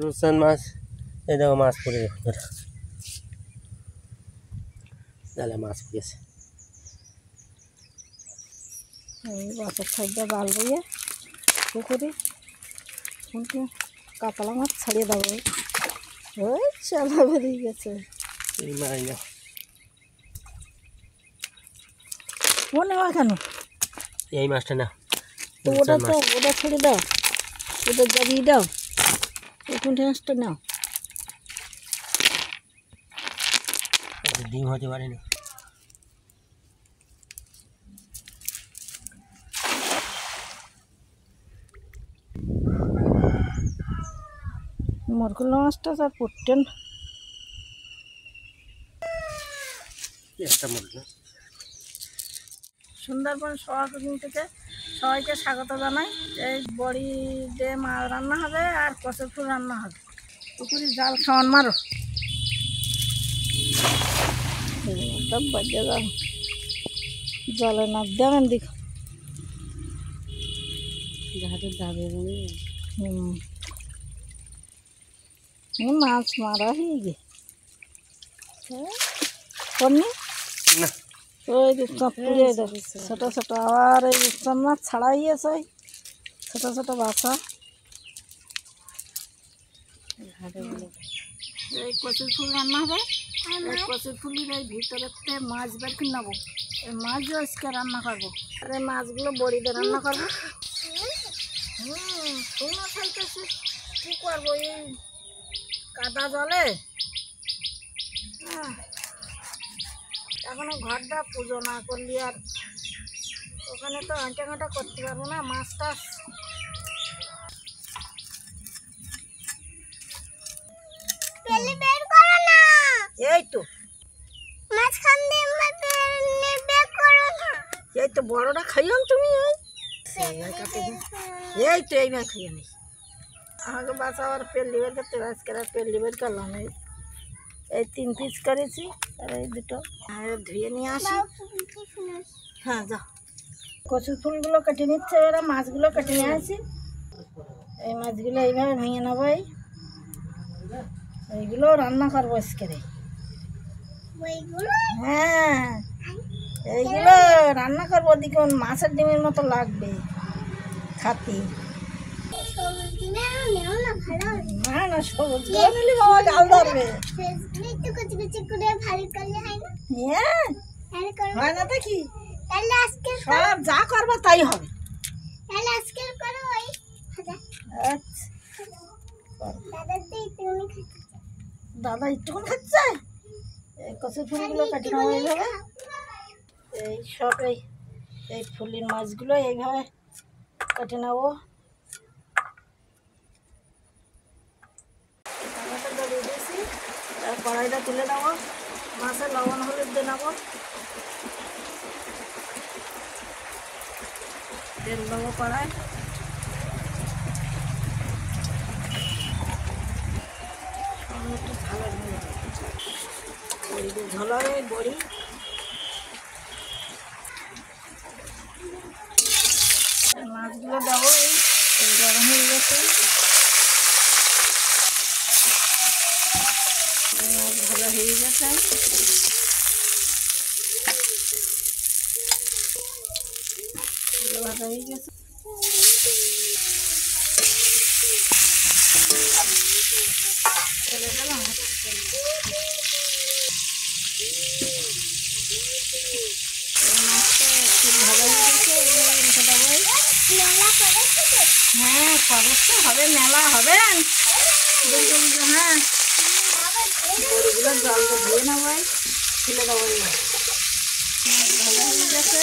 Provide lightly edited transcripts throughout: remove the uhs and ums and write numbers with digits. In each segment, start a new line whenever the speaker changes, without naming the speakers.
রুসান মাছ, এই দেখো মাছ পড়ে জালে মাছ পড়েছে।
এই মাছের খাদ্য জাল বইয়ে পুকুরে কিন্তু কাতলা মাছ ছাড়িয়ে দেবো। ওই চালা বেরিয়ে গেছে।
এই মাছ না
মনে হয় কেন
এই মাছটা না,
তো ওটা ছেড়ে দাও, ওটা জাবিয়ে দাও, এখন মাছটা নাও।
ডিম হতে পারে না।
মরকুল্লা মাছটা আর পড়তেন
একটা মরল।
সুন্দরবন সোয়াবিন থেকে সবাইকে স্বাগত জানাই। এই বড়ি দিয়ে মাছ রান্না হবে আর কচুর ফুল রান্না হবে। পুকুরি জাল খাওয়ান মারো সব বাজে জাল জলে না দেবেন দেখো যাবে মাছ মারা হয়ে গে কমনি
না
ওই রূপচাঁদ পুড়িয়ে দেবে ছোটো ছোটো। আবার এই রূপচাঁদ মাছ ছাড়াইয়েছে ছোটো ছোটো বাচ্চা। এই কচুর ফুল রান্না হবে। এই কচুর ফুলের এই ভিতরেতে মাছ বের করে নেবো। এই মাছও আজকে রান্না করবো। আর এই মাছগুলো বড়ি দিয়ে রান্না করবো। শোনো খাইতেছি কী করবো এই কাদা জলে। এখনো ঘরটা পুজো না করলি আর ওখানে তো আঁটা ঘাঁটা করতে পারবো না। মাছ টাছ এই তো এই তো বড়টা খাইলাম তুমি এই তো এইভাবে খাইয়ে নি আমাকে বাচ্চা আবার পেল্লি বের করতে আজকে আর পেল্লি বের করলাম। এই 3 পিস করেছি আর এই দুটো ধুয়ে নিয়ে আসি। হ্যাঁ যাও কচুর ফুলগুলো কেটে নিচ্ছে এরা, মাছগুলো কেটে নিয়ে আসি। এই মাছগুলো এইভাবে ভেঙে নেবো। এইগুলো রান্না করবো আজকে। হ্যাঁ এইগুলো রান্না করবো। দেখুন মাছের ডিমের মতো লাগবে খাতি। না না সবুজ নিলে বাবা গাল ধরবে। হয় না তো কি সব যা করবো তাই হবে। দাদা একটুকুন খাচ্ছে। এই কচুর ফুলগুলো কাটি নেবো এইভাবে। এই সব এই ফুলের মাছগুলো এইভাবে কেটে নেবো। টমেটোটা দিয়ে দিয়েছি। আর কড়াইটা তুলে নেবো। মাছের লবণ হলুদ দিয়ে নেবো। তেল দেবো কড়াই। একটু ঝাল বড়ি দিয়ে ঝোল হবে। বড়ি মাছগুলো দেবো। এই তেল গরম হয়ে গেছে। মাছ ভালো হয়ে গেছে। ভাজা হয়ে গেছে। চলে গেলাম মাছটা একটু ভাজা হয়ে গেছে। হ্যাঁ খরচ তো হবে, মেলা হবে। হ্যাঁ বড়িগুলো জলটা ধুয়ে নেবো, ফেলে দেবো। ভাজা হয়ে গেছে।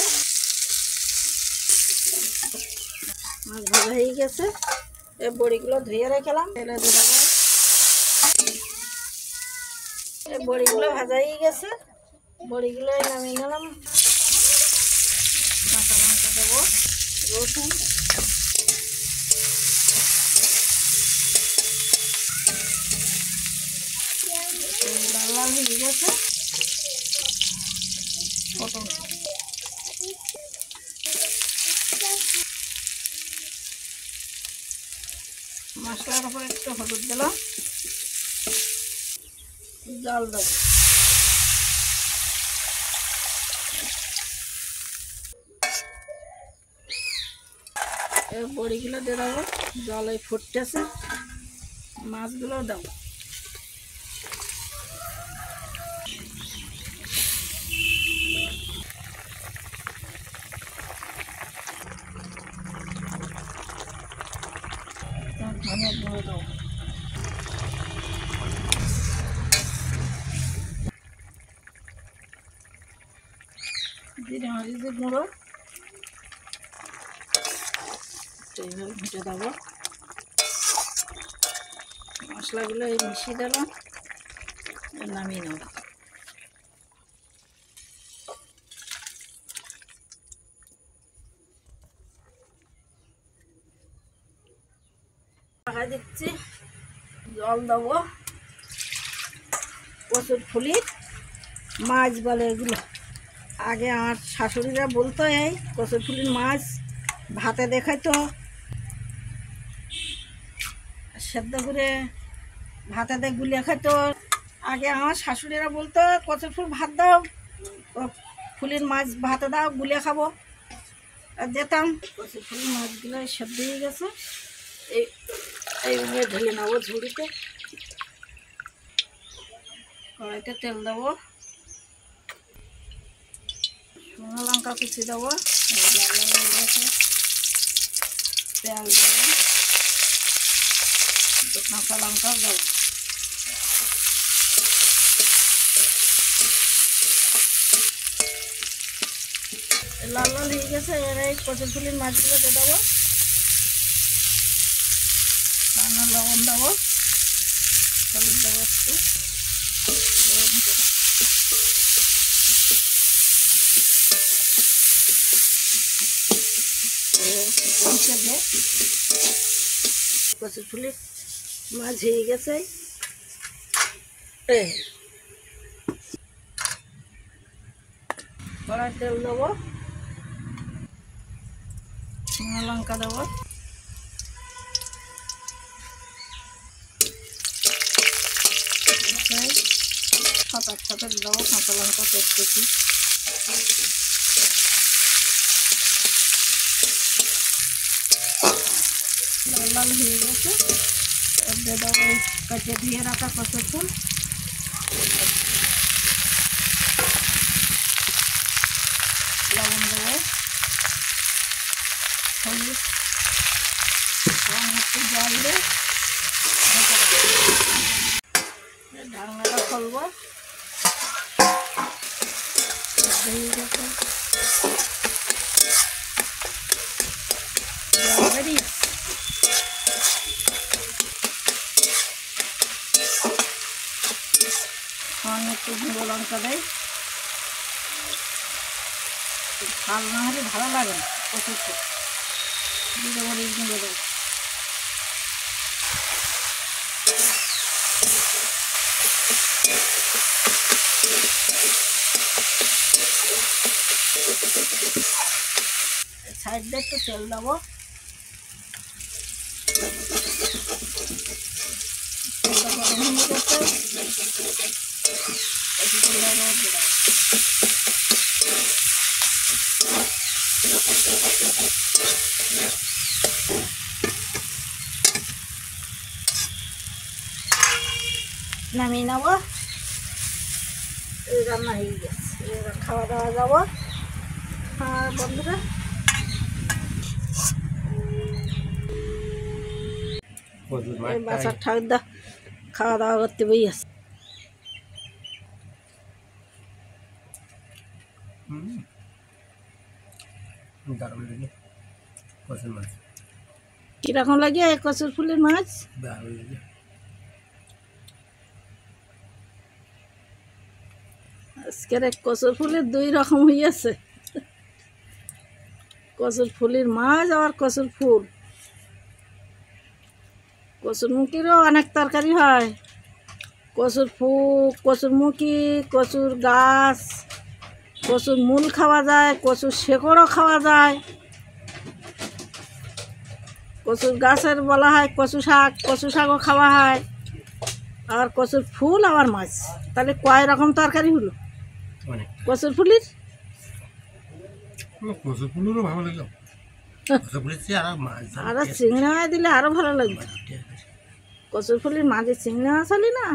মাছ ভাজা হয়ে গেছে। এই বড়িগুলো ধুয়ে রেখেলাম, তেলে দিয়ে দেবো। এই বড়িগুলো ভাজা হয়ে গেছে। বড়িগুলো নামিয়ে নিলাম। কাঁচা লঙ্কা দেবো, রসুন, লাল লাল হয়ে গেছে। পটল মশলার উপরে একটু হলুদ দিলাম, জল দেবো। বড়িগুলো দিয়ে দেবো, জলে ফুটতেছে, মাছগুলো দেবো। ধনিয়া গুঁড়ো দেবো, জিরে মরিচের গুঁড়ো এইভাবে ভেটে দেবো। মশলাগুলো এই মিশিয়ে দিলাম, নামিয়ে নেব। ঢাকা দিচ্ছি, জল দেবো। কচুর ফুলির মাছ বলে এগুলো। আগে আমার শাশুড়িরা বলতো এই কচুর ফুলির মাছ ভাতে দেখাইতো, সেদ্ধ করে ভাতে দিয়ে গুলিয়ে খাইতো। আগে আমার শাশুড়িরা বলতো কচুর ফুল ভাত দাও, ফুলির মাছ ভাতে দাও, গুলিয়ে খাবো। আর যেতাম। কচুর ফুলির মাছগুলো সেদ্ধ হয়ে গেছে, এইভাবে ঢেলে নেবো ঝুড়িতে। কড়াইতে তেল দেবো, শুকনো লঙ্কা কুচি দেবো, তেল দেবো, কাঁচা লঙ্কাও দেবো। লাল লাল হয়ে গেছে, এবার এই কচুর ফুলির মাছগুলো দিয়ে দেবো, লবণ দেবো, হলুদ দেবো একটু, কচুর ফুলির মাছ হয়ে গেছে। কড়াই তেল দেবো, শুকনো লঙ্কা দেবো, সাথে দেবো কাঁচা লঙ্কা পেঁচকেছি, লাল লাল হয়ে গেছে। দিয়ে দেবো কাটিয়ে ধুয়ে রাখা কচুর ফুল, লবণ দেবো, হলুদ, একটু জল দিয়ে ঢাকনাটা খুলবো। হয়ে গেছে, বেরিয়ে একটু গুঁড়ো লঙ্কা দেয়, ঝাল না হলে ভালো লাগে না। কচুর ফুল জিরে মরিচ গুঁড়ো দেয়, সাইড দিয়ে একটু তেল দেবো, নামিয়ে নেবো। এই রান্না হয়ে গেছে, এবার খাওয়া দাওয়া যাবো। আর বন্ধুরা বাসার ঠাকুরদা খাওয়া দাওয়া করতে বই আছে। কিরকম লাগে কচুর ফুলের মাছ? আজকের কচুর ফুলের দুই রকম হইয়াছে, কচুর ফুলের মাছ আর কচুর ফুল। কচুর মুখিরও অনেক তরকারি হয়, কচুর ফুল, কচুর মুখি, কচুর গাছ, কচুর মূল খাওয়া যায়, কচুর শেকড়ও খাওয়া যায়। কচুর গাছের বলা হয় কচু শাকও খাওয়া হয়, আর কচুর ফুল আবার মাছ। তাহলে কয় রকম তরকারি হলো
অনেক
কচুর ফুলের?
কচু ফুলেরও ভালো লাগলো, কচু ফুলের চেয়ে আর মাছ
আরও চিংড়ি মাছ দিলে আরও ভালো লাগবে। কচুর ফুলের মাঝে চিংড়ি মাছ হলি না,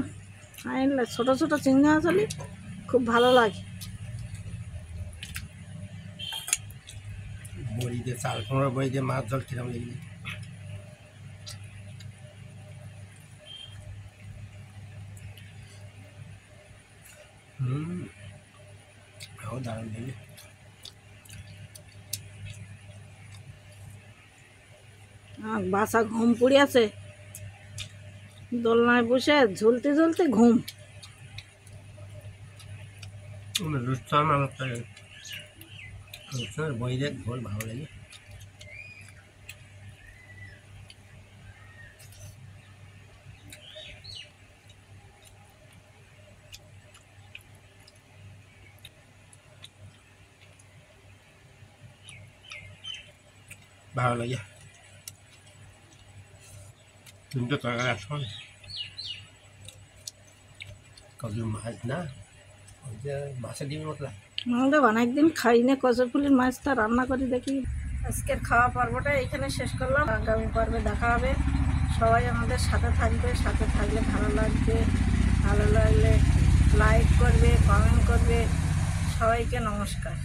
আনলে ছোটো ছোটো চিংড়ি মাছ হলি খুব ভালো লাগে।
বড়ি দিয়ে চাল কুমড়ো বড়ি দিয়ে মাছ জল কিরম লাগবে। দারুণ লাগবে।
বাসা ঘুম পড়ে আছে, দোলনায় বসে ঝুলতে ঝুলতে ঘুম।
রুস্তান আলাপ থাকে, রুস্তানের বই দেখ ঝোল ভালো লাগে। ভালো লাগে। তিনটে তরকারি একসঙ্গে, কচুর মাছ না, ওই যে মাছের ডিমের মতো লাগে।
আমাদের অনেকদিন খাই না কচুর ফুলের মাছটা, রান্না করে দেখি। আজকের খাওয়া পর্বটা এখানে শেষ করলাম, আগামী পর্বে দেখা হবে। সবাই আমাদের সাথে থাকবে, সাথে থাকলে ভালো লাগবে, ভালো লাগলে লাইক করবে, কমেন্ট করবে। সবাইকে নমস্কার।